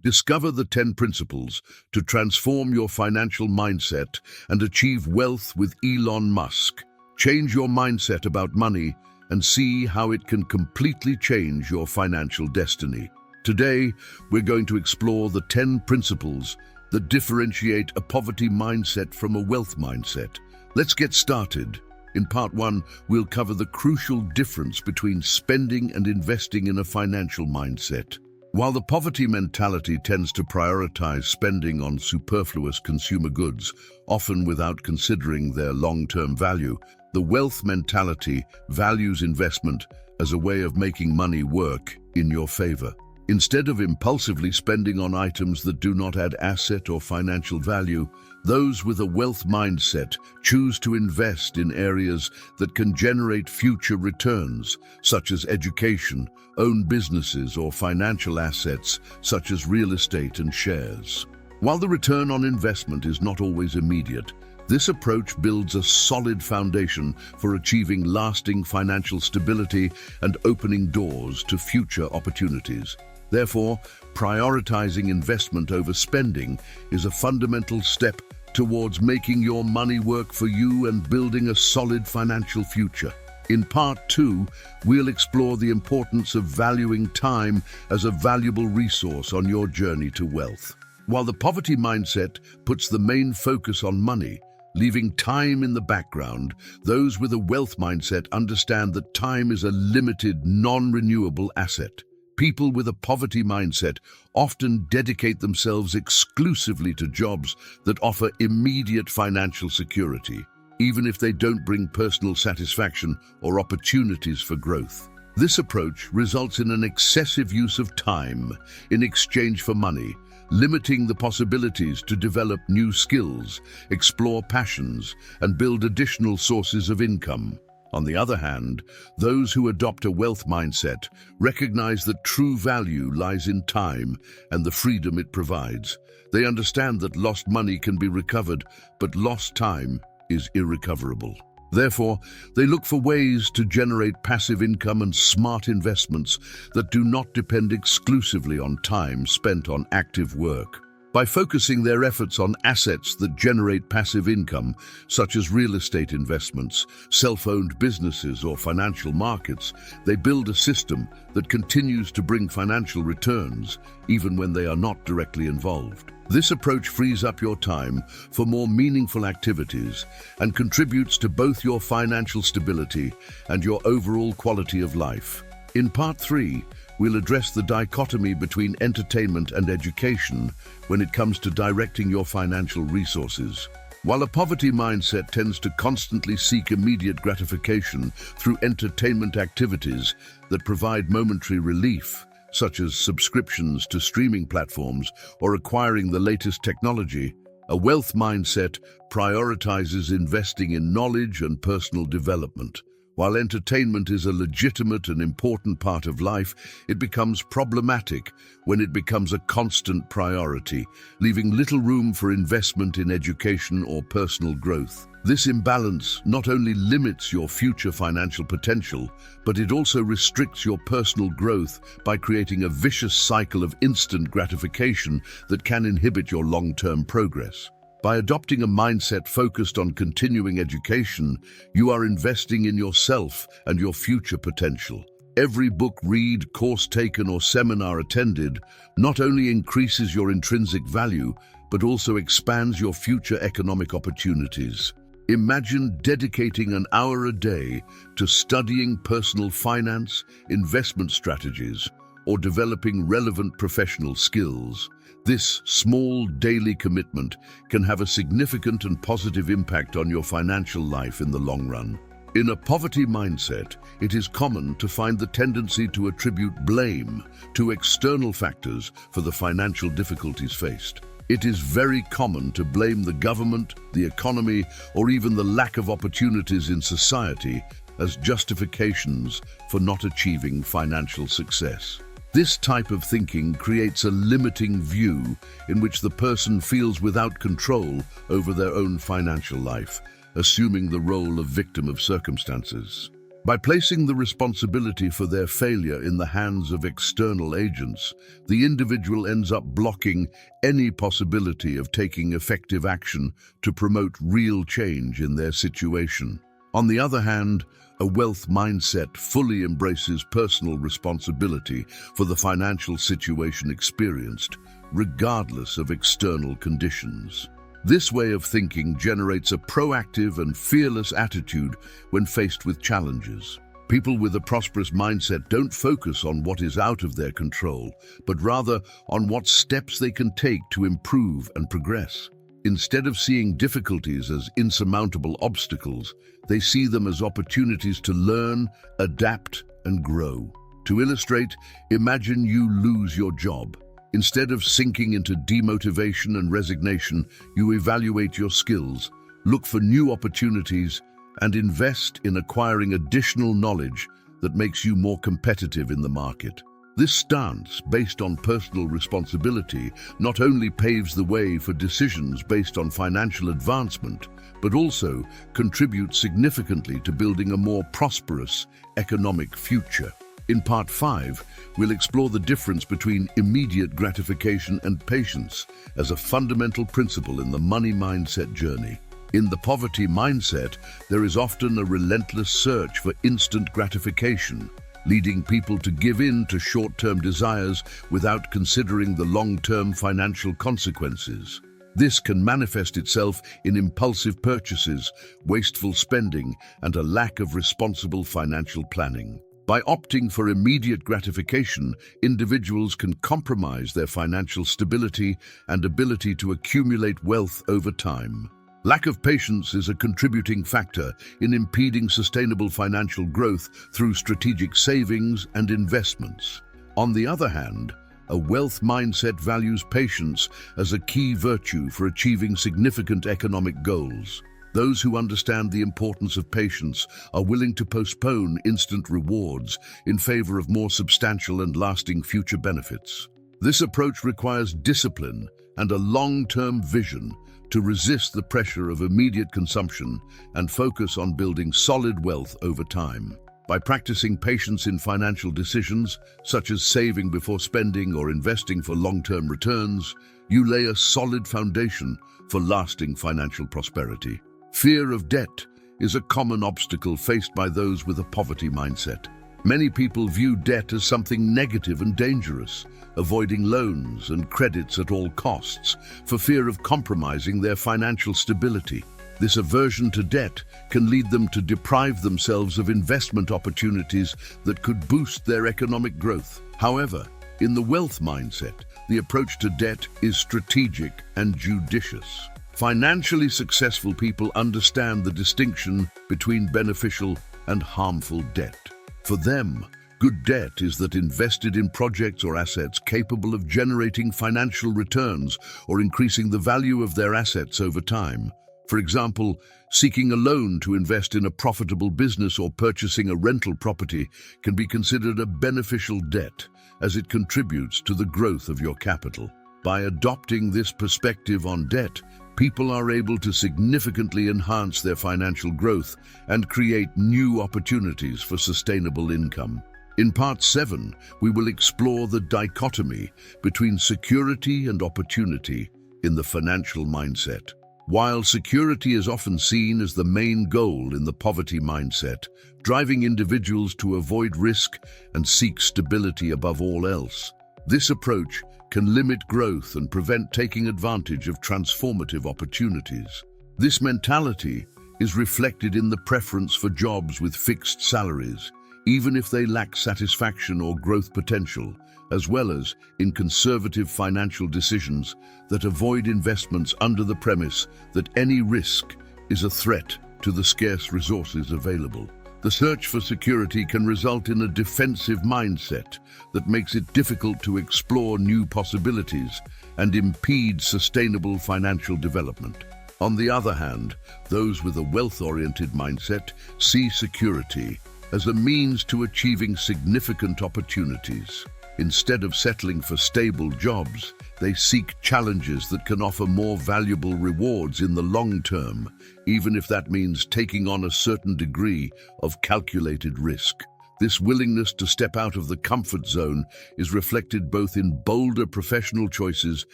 Discover the 10 principles to transform your financial mindset and achieve wealth with Elon Musk. Change your mindset about money and see how it can completely change your financial destiny. Today, we're going to explore the 10 principles that differentiate a poverty mindset from a wealth mindset. Let's get started. In part 1, we'll cover the crucial difference between spending and investing in a financial mindset. While the poverty mentality tends to prioritize spending on superfluous consumer goods, often without considering their long-term value, the wealth mentality values investment as a way of making money work in your favor. Instead of impulsively spending on items that do not add asset or financial value, those with a wealth mindset choose to invest in areas that can generate future returns, such as education, own businesses, or financial assets, such as real estate and shares. While the return on investment is not always immediate, this approach builds a solid foundation for achieving lasting financial stability and opening doors to future opportunities. Therefore, prioritizing investment over spending is a fundamental step towards making your money work for you and building a solid financial future. In part 2, we'll explore the importance of valuing time as a valuable resource on your journey to wealth. While the poverty mindset puts the main focus on money, leaving time in the background, those with a wealth mindset understand that time is a limited, non-renewable asset. People with a poverty mindset often dedicate themselves exclusively to jobs that offer immediate financial security, even if they don't bring personal satisfaction or opportunities for growth. This approach results in an excessive use of time in exchange for money, limiting the possibilities to develop new skills, explore passions, and build additional sources of income. On the other hand, those who adopt a wealth mindset recognize that true value lies in time and the freedom it provides. They understand that lost money can be recovered, but lost time is irrecoverable. Therefore, they look for ways to generate passive income and smart investments that do not depend exclusively on time spent on active work. By focusing their efforts on assets that generate passive income, such as real estate investments, self-owned businesses, or financial markets, they build a system that continues to bring financial returns, even when they are not directly involved. This approach frees up your time for more meaningful activities and contributes to both your financial stability and your overall quality of life. In part 3, we'll address the dichotomy between entertainment and education when it comes to directing your financial resources. While a poverty mindset tends to constantly seek immediate gratification through entertainment activities that provide momentary relief, such as subscriptions to streaming platforms or acquiring the latest technology, a wealth mindset prioritizes investing in knowledge and personal development. While entertainment is a legitimate and important part of life, it becomes problematic when it becomes a constant priority, leaving little room for investment in education or personal growth. This imbalance not only limits your future financial potential, but it also restricts your personal growth by creating a vicious cycle of instant gratification that can inhibit your long-term progress. By adopting a mindset focused on continuing education, you are investing in yourself and your future potential. Every book read, course taken, or seminar attended not only increases your intrinsic value, but also expands your future economic opportunities. Imagine dedicating an hour a day to studying personal finance, investment strategies, or developing relevant professional skills. This small daily commitment can have a significant and positive impact on your financial life in the long run. In a poverty mindset, it is common to find the tendency to attribute blame to external factors for the financial difficulties faced. It is very common to blame the government, the economy, or even the lack of opportunities in society as justifications for not achieving financial success. This type of thinking creates a limiting view in which the person feels without control over their own financial life, assuming the role of victim of circumstances. By placing the responsibility for their failure in the hands of external agents, the individual ends up blocking any possibility of taking effective action to promote real change in their situation. On the other hand, a wealth mindset fully embraces personal responsibility for the financial situation experienced, regardless of external conditions. This way of thinking generates a proactive and fearless attitude when faced with challenges. People with a prosperous mindset don't focus on what is out of their control, but rather on what steps they can take to improve and progress. Instead of seeing difficulties as insurmountable obstacles, they see them as opportunities to learn, adapt, and grow. To illustrate, imagine you lose your job. Instead of sinking into demotivation and resignation, you evaluate your skills, look for new opportunities, and invest in acquiring additional knowledge that makes you more competitive in the market. This stance, based on personal responsibility, not only paves the way for decisions based on financial advancement, but also contributes significantly to building a more prosperous economic future. In Part 5, we'll explore the difference between immediate gratification and patience as a fundamental principle in the money mindset journey. In the poverty mindset, there is often a relentless search for instant gratification, leading people to give in to short-term desires without considering the long-term financial consequences. This can manifest itself in impulsive purchases, wasteful spending, and a lack of responsible financial planning. By opting for immediate gratification, individuals can compromise their financial stability and ability to accumulate wealth over time. Lack of patience is a contributing factor in impeding sustainable financial growth through strategic savings and investments. On the other hand, a wealth mindset values patience as a key virtue for achieving significant economic goals. Those who understand the importance of patience are willing to postpone instant rewards in favor of more substantial and lasting future benefits. This approach requires discipline and a long-term vision to resist the pressure of immediate consumption and focus on building solid wealth over time. By practicing patience in financial decisions, such as saving before spending or investing for long-term returns, you lay a solid foundation for lasting financial prosperity. Fear of debt is a common obstacle faced by those with a poverty mindset. Many people view debt as something negative and dangerous, avoiding loans and credits at all costs for fear of compromising their financial stability. This aversion to debt can lead them to deprive themselves of investment opportunities that could boost their economic growth. However, in the wealth mindset, the approach to debt is strategic and judicious. Financially successful people understand the distinction between beneficial and harmful debt. For them, good debt is that invested in projects or assets capable of generating financial returns or increasing the value of their assets over time. For example, seeking a loan to invest in a profitable business or purchasing a rental property can be considered a beneficial debt, as it contributes to the growth of your capital. By adopting this perspective on debt, people are able to significantly enhance their financial growth and create new opportunities for sustainable income. In Part 7, we will explore the dichotomy between security and opportunity in the financial mindset. While security is often seen as the main goal in the poverty mindset, driving individuals to avoid risk and seek stability above all else, this approach can limit growth and prevent taking advantage of transformative opportunities. This mentality is reflected in the preference for jobs with fixed salaries, even if they lack satisfaction or growth potential, as well as in conservative financial decisions that avoid investments under the premise that any risk is a threat to the scarce resources available. The search for security can result in a defensive mindset that makes it difficult to explore new possibilities and impede sustainable financial development. On the other hand, those with a wealth-oriented mindset see security as a means to achieving significant opportunities. Instead of settling for stable jobs, they seek challenges that can offer more valuable rewards in the long term, even if that means taking on a certain degree of calculated risk. This willingness to step out of the comfort zone is reflected both in bolder professional choices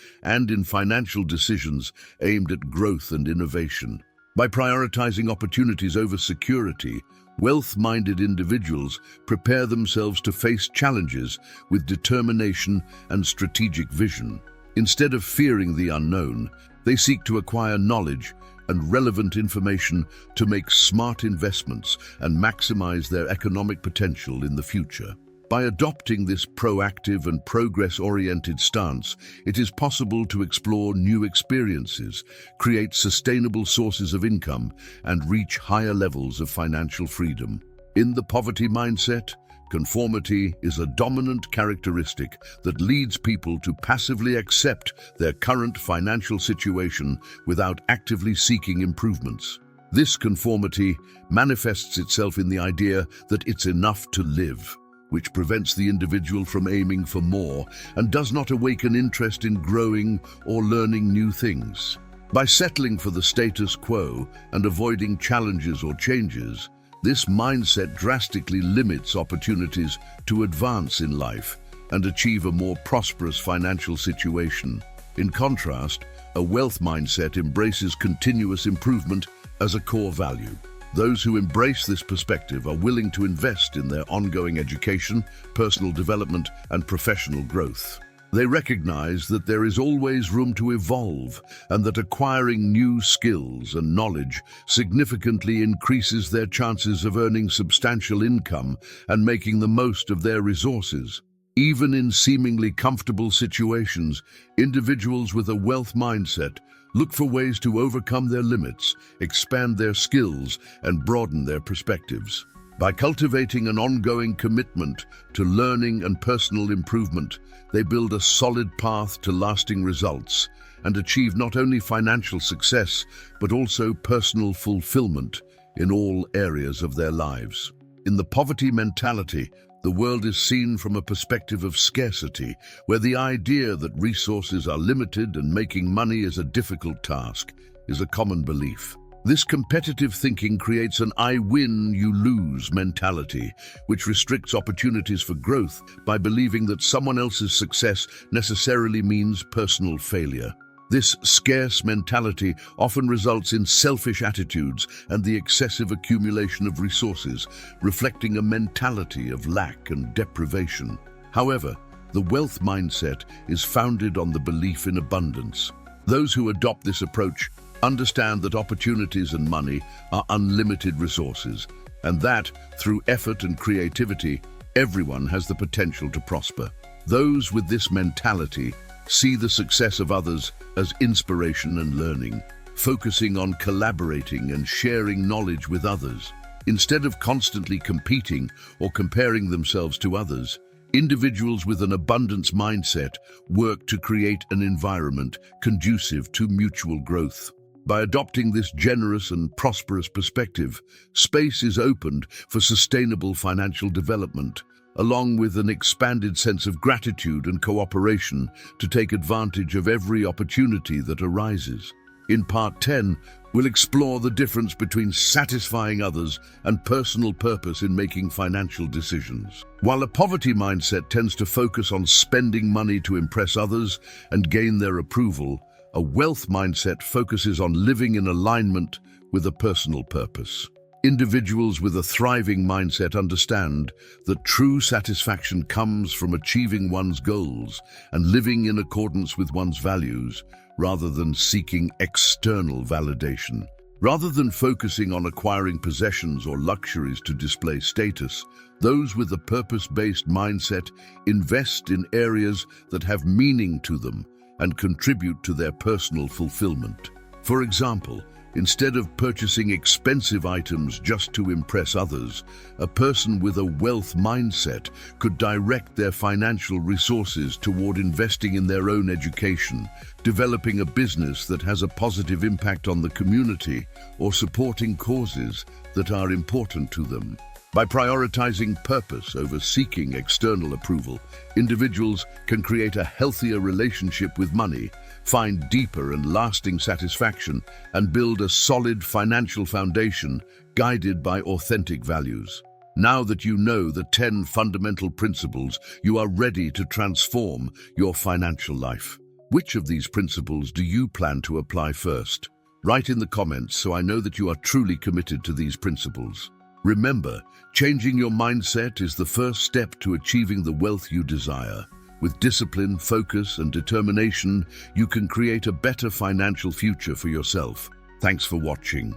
and in financial decisions aimed at growth and innovation. By prioritizing opportunities over security, wealth-minded individuals prepare themselves to face challenges with determination and strategic vision. Instead of fearing the unknown, they seek to acquire knowledge and relevant information to make smart investments and maximize their economic potential in the future. By adopting this proactive and progress-oriented stance, it is possible to explore new experiences, create sustainable sources of income, and reach higher levels of financial freedom. In the poverty mindset, conformity is a dominant characteristic that leads people to passively accept their current financial situation without actively seeking improvements. This conformity manifests itself in the idea that it's enough to live, which prevents the individual from aiming for more and does not awaken interest in growing or learning new things. By settling for the status quo and avoiding challenges or changes, this mindset drastically limits opportunities to advance in life and achieve a more prosperous financial situation. In contrast, a wealth mindset embraces continuous improvement as a core value. Those who embrace this perspective are willing to invest in their ongoing education, personal development, and professional growth. They recognize that there is always room to evolve and that acquiring new skills and knowledge significantly increases their chances of earning substantial income and making the most of their resources. Even in seemingly comfortable situations, individuals with a wealth mindset look for ways to overcome their limits, expand their skills, and broaden their perspectives. By cultivating an ongoing commitment to learning and personal improvement, they build a solid path to lasting results and achieve not only financial success, but also personal fulfillment in all areas of their lives. In the poverty mentality, the world is seen from a perspective of scarcity, where the idea that resources are limited and making money is a difficult task is a common belief. This competitive thinking creates an I win, you lose mentality, which restricts opportunities for growth by believing that someone else's success necessarily means personal failure. This scarce mentality often results in selfish attitudes and the excessive accumulation of resources, reflecting a mentality of lack and deprivation. However, the wealth mindset is founded on the belief in abundance. Those who adopt this approach understand that opportunities and money are unlimited resources, and that, through effort and creativity, everyone has the potential to prosper. Those with this mentality see the success of others as inspiration and learning, focusing on collaborating and sharing knowledge with others. Instead of constantly competing or comparing themselves to others, individuals with an abundance mindset work to create an environment conducive to mutual growth. By adopting this generous and prosperous perspective, space is opened for sustainable financial development, along with an expanded sense of gratitude and cooperation to take advantage of every opportunity that arises. In Part 10, we'll explore the difference between satisfying others and personal purpose in making financial decisions. While a poverty mindset tends to focus on spending money to impress others and gain their approval, a wealth mindset focuses on living in alignment with a personal purpose. Individuals with a thriving mindset understand that true satisfaction comes from achieving one's goals and living in accordance with one's values, rather than seeking external validation. Rather than focusing on acquiring possessions or luxuries to display status, those with a purpose-based mindset invest in areas that have meaning to them and contribute to their personal fulfillment. For example, instead of purchasing expensive items just to impress others, a person with a wealth mindset could direct their financial resources toward investing in their own education, developing a business that has a positive impact on the community, or supporting causes that are important to them. By prioritizing purpose over seeking external approval, individuals can create a healthier relationship with money, find deeper and lasting satisfaction, and build a solid financial foundation guided by authentic values. Now that you know the 10 fundamental principles, you are ready to transform your financial life. Which of these principles do you plan to apply first? Write in the comments so I know that you are truly committed to these principles. Remember, changing your mindset is the first step to achieving the wealth you desire. With discipline, focus, and determination, you can create a better financial future for yourself. Thanks for watching.